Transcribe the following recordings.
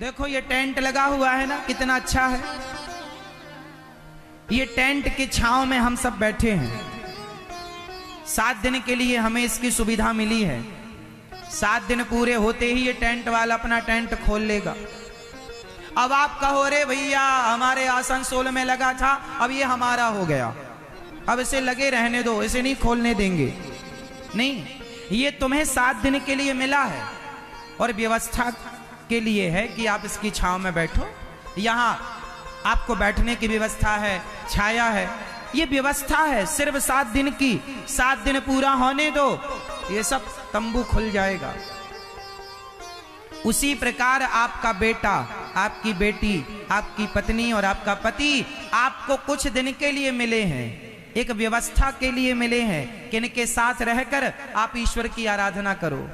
देखो ये टेंट लगा हुआ है ना, कितना अच्छा है। ये टेंट की छांव में हम सब बैठे हैं। 7 दिन के लिए हमें इसकी सुविधा मिली है। 7 दिन पूरे होते ही ये टेंट वाला अपना टेंट खोल लेगा। अब आप कहो रे भैया हमारे आसनसोल में लगा था, अब ये हमारा हो गया, अब इसे लगे रहने दो, इसे नहीं खोलने देंगे। नहीं, ये तुम्हें 7 दिन के लिए मिला है और व्यवस्था के लिए है कि आप इसकी छांव में बैठो। यहाँ आपको बैठने की व्यवस्था है, छाया है, ये व्यवस्था है सिर्फ 7 दिन की। 7 दिन पूरा होने दो, ये सब तंबू खुल जाएगा। उसी प्रकार आपका बेटा, आपकी बेटी, आपकी पत्नी और आपका पति आपको कुछ दिन के लिए मिले हैं, एक व्यवस्था के लिए मिले हैं कि इनके साथ रहकर आप ईश्वर की आराधना करो।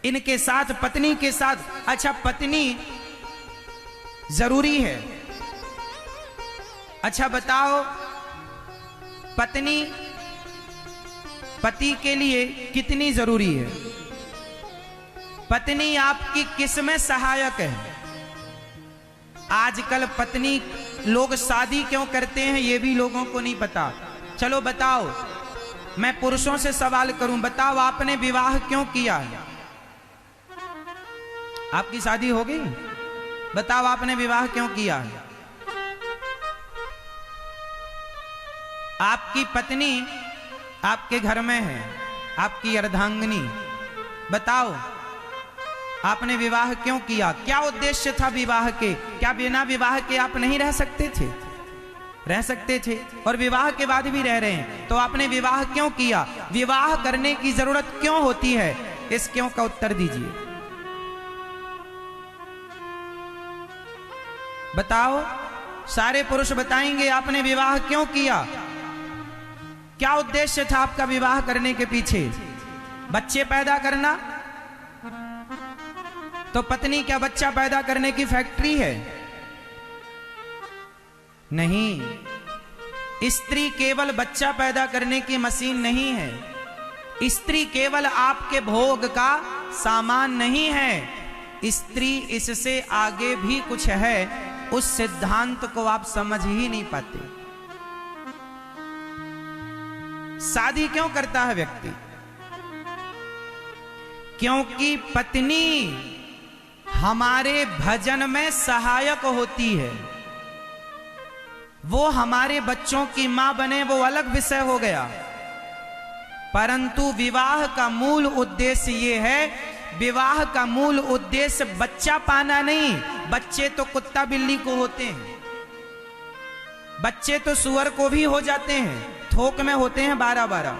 इनके साथ, पत्नी के साथ। अच्छा, पत्नी जरूरी है। अच्छा बताओ, पत्नी पति के लिए कितनी जरूरी है? पत्नी आपकी किस में सहायक है? आजकल पत्नी लोग शादी क्यों करते हैं ये भी लोगों को नहीं पता। चलो बताओ, मैं पुरुषों से सवाल करूं, बताओ आपने विवाह क्यों किया है? आपकी शादी हो गई, बताओ आपने विवाह क्यों किया है? आपकी पत्नी आपके घर में है, आपकी अर्धांगिनी, बताओ आपने विवाह क्यों किया? क्या उद्देश्य था विवाह के? क्या बिना विवाह के आप नहीं रह सकते थे? रह सकते थे, और विवाह के बाद भी रह रहे हैं। तो आपने विवाह क्यों किया? विवाह करने की जरूरत क्यों होती है? इस क्यों का उत्तर दीजिए। बताओ, सारे पुरुष बताएंगे आपने विवाह क्यों किया। क्या उद्देश्य था आपका विवाह करने के पीछे? बच्चे पैदा करना? तो पत्नी क्या बच्चा पैदा करने की फैक्ट्री है? नहीं, स्त्री केवल बच्चा पैदा करने की मशीन नहीं है। स्त्री केवल आपके भोग का सामान नहीं है। स्त्री इससे आगे भी कुछ है। उस सिद्धांत को आप समझ ही नहीं पाते। शादी क्यों करता है व्यक्ति? क्योंकि पत्नी हमारे भजन में सहायक होती है। वो हमारे बच्चों की मां बने वो अलग विषय हो गया, परंतु विवाह का मूल उद्देश्य ये है, विवाह का मूल उद्देश्य बच्चा पाना नहीं। बच्चे तो कुत्ता बिल्ली को होते हैं, बच्चे तो सुअर को भी हो जाते हैं, थोक में होते हैं 12-12।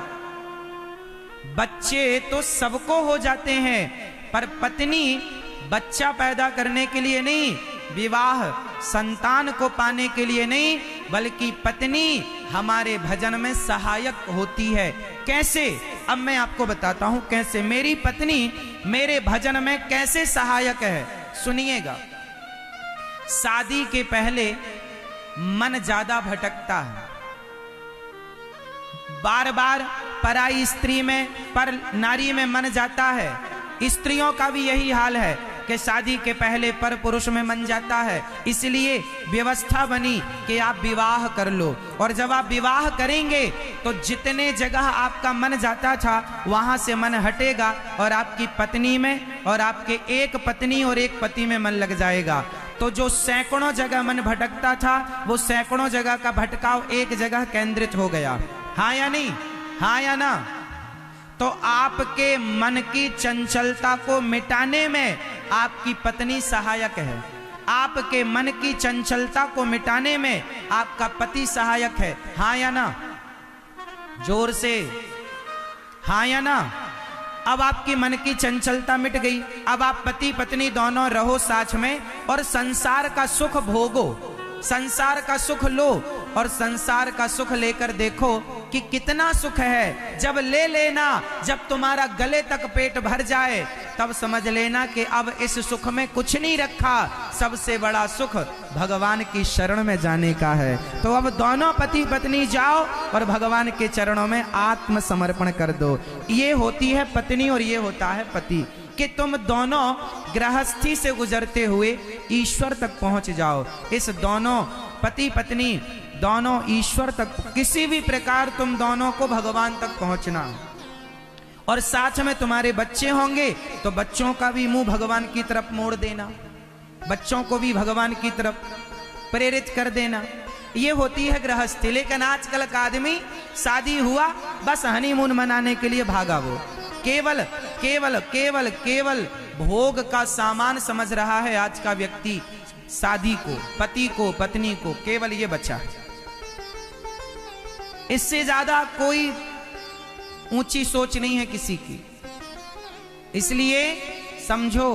बच्चे तो सबको हो जाते हैं, पर पत्नी बच्चा पैदा करने के लिए नहीं, विवाह संतान को पाने के लिए नहीं, बल्कि पत्नी हमारे भजन में सहायक होती है। कैसे? अब मैं आपको बताता हूं कैसे। मेरी पत्नी मेरे भजन में कैसे सहायक है, सुनिएगा। शादी के पहले मन ज्यादा भटकता है, बार बार पराई स्त्री में, पर नारी में मन जाता है। स्त्रियों का भी यही हाल है कि शादी के पहले पर पुरुष में मन जाता है। इसलिए व्यवस्था बनी कि आप विवाह कर लो, और जब आप विवाह करेंगे तो जितने जगह आपका मन जाता था वहां से मन हटेगा, और आपकी पत्नी में और आपके एक पत्नी और एक पति में मन लग जाएगा। तो जो सैकड़ों जगह मन भटकता था, वो सैकड़ों जगह का भटकाव एक जगह केंद्रित हो गया। हाँ या नहीं? हाँ या ना? तो आपके मन की चंचलता को मिटाने में आपकी पत्नी सहायक है। आपके मन की चंचलता को मिटाने में आपका पति सहायक है। हाँ या ना? जोर से हाँ या ना? अब आपकी मन की चंचलता मिट गई। अब आप पति पत्नी दोनों रहो साथ में, और संसार का सुख भोगो, संसार का सुख लो, और संसार का सुख लेकर देखो कि कितना सुख है। जब ले लेना, जब तुम्हारा गले तक पेट भर जाए, तब समझ लेना कि अब इस सुख में कुछ नहीं रखा। सबसे बड़ा सुख भगवान की शरण में जाने का है। तो अब दोनों पति पत्नी जाओ और भगवान के चरणों में आत्मसमर्पण कर दो। ये होती है पत्नी और ये होता है पति। कि तुम दोनों गृहस्थी से गुजरते हुए ईश्वर तक पहुंच जाओ। इस दोनों पति पत्नी दोनों ईश्वर तक, किसी भी प्रकार तुम दोनों को भगवान तक पहुंचना। और साथ में तुम्हारे बच्चे होंगे तो बच्चों का भी मुंह भगवान की तरफ मोड़ देना, बच्चों को भी भगवान की तरफ प्रेरित कर देना। ये होती है गृहस्थी। लेकिन आजकल का आदमी शादी हुआ बस हनीमून मनाने के लिए भागा, वो केवल केवल केवल केवल भोग का सामान समझ रहा है आज का व्यक्ति। शादी को, पति को, पत्नी को, केवल ये बचा है। इससे ज्यादा कोई ऊंची सोच नहीं है किसी की। इसलिए समझो,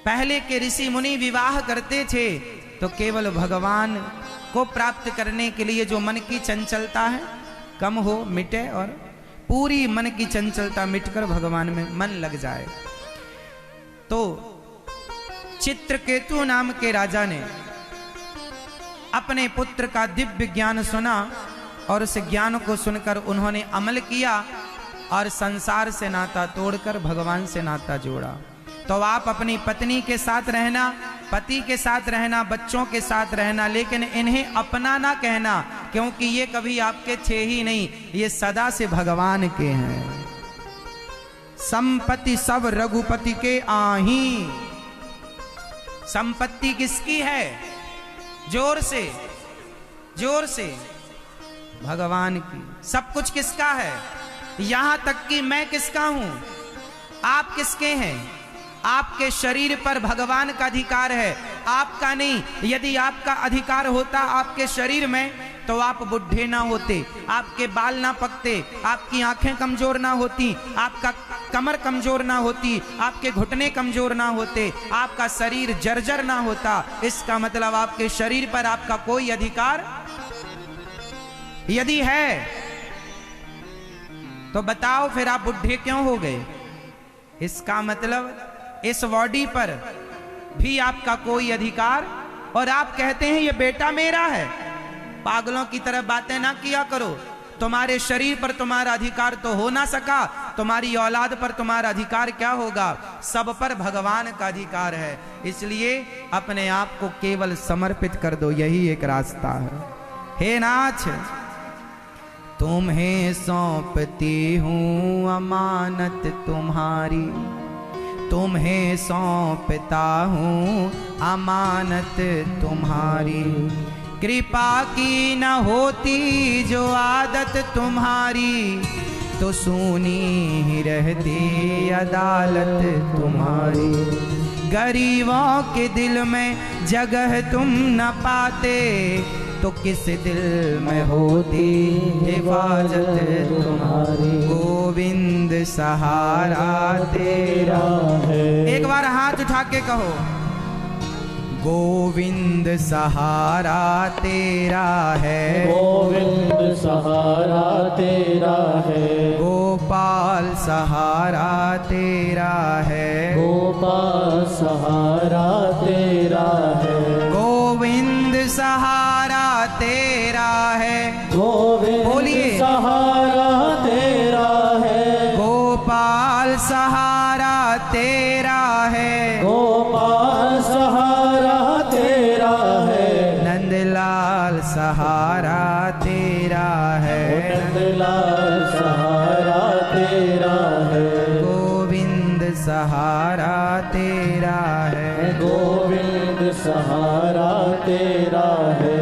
पहले के ऋषि मुनि विवाह करते थे तो केवल भगवान को प्राप्त करने के लिए, जो मन की चंचलता है कम हो, मिटे, और पूरी मन की चंचलता मिटकर भगवान में मन लग जाए। तो चित्रकेतु नाम के राजा ने अपने पुत्र का दिव्य ज्ञान सुना और उस ज्ञान को सुनकर उन्होंने अमल किया और संसार से नाता तोड़कर भगवान से नाता जोड़ा। तो आप अपनी पत्नी के साथ रहना, पति के साथ रहना, बच्चों के साथ रहना, लेकिन इन्हें अपना ना कहना, क्योंकि ये कभी आपके थे ही नहीं, ये सदा से भगवान के हैं। संपत्ति सब रघुपति के आही। संपत्ति किसकी है? जोर से, जोर से, भगवान की। सब कुछ किसका है? यहां तक कि मैं किसका हूं, आप किसके हैं? आपके शरीर पर भगवान का अधिकार है, आपका नहीं। यदि आपका अधिकार होता आपके शरीर में तो आप बुढ़े ना होते, आपके बाल ना पकते, आपकी आंखें कमजोर ना होती, आपका कमर कमजोर ना होती, आपके घुटने कमजोर ना होते, आपका शरीर जर्जर ना होता। इसका मतलब आपके शरीर पर आपका कोई अधिकार यदि है तो बताओ फिर आप बुढ़े क्यों हो गए? इसका मतलब इस बॉडी पर भी आपका कोई अधिकार, और आप कहते हैं ये बेटा मेरा है। पागलों की तरह बातें ना किया करो। तुम्हारे शरीर पर तुम्हारा अधिकार तो हो ना सका, तुम्हारी औलाद पर तुम्हारा अधिकार क्या होगा? सब पर भगवान का अधिकार है। इसलिए अपने आप को केवल समर्पित कर दो, यही एक रास्ता है। हे नाथ, तुम्हें सौंपती हूँ अमानत तुम्हारी, तुम्हें सौंपता हूँ अमानत तुम्हारी। कृपा की न होती जो आदत तुम्हारी, तो सूनी ही रहती अदालत तुम्हारी। गरीबों के दिल में जगह तुम न पाते, तो किस दिल में होती हिफाजत तुम्हारी। गोविंद सहारा तेरा है। एक बार हाथ उठा के कहो, गोविंद सहारा तेरा है। गोविंद सहारा तेरा है। गोपाल सहारा तेरा है। गोपाल सहारा तेरा है। गोविंद सहारा तेरा है। गोविंद बोलिए, सहारा तेरा है। गोपाल सहारा तेरा है। गोपाल सहारा तेरा है। नंदलाल सहारा तेरा है। नंदलाल सहारा तेरा है। गोविंद सहारा तेरा है। गोविंद सहारा तेरा है।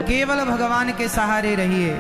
केवल भगवान के सहारे रहिए।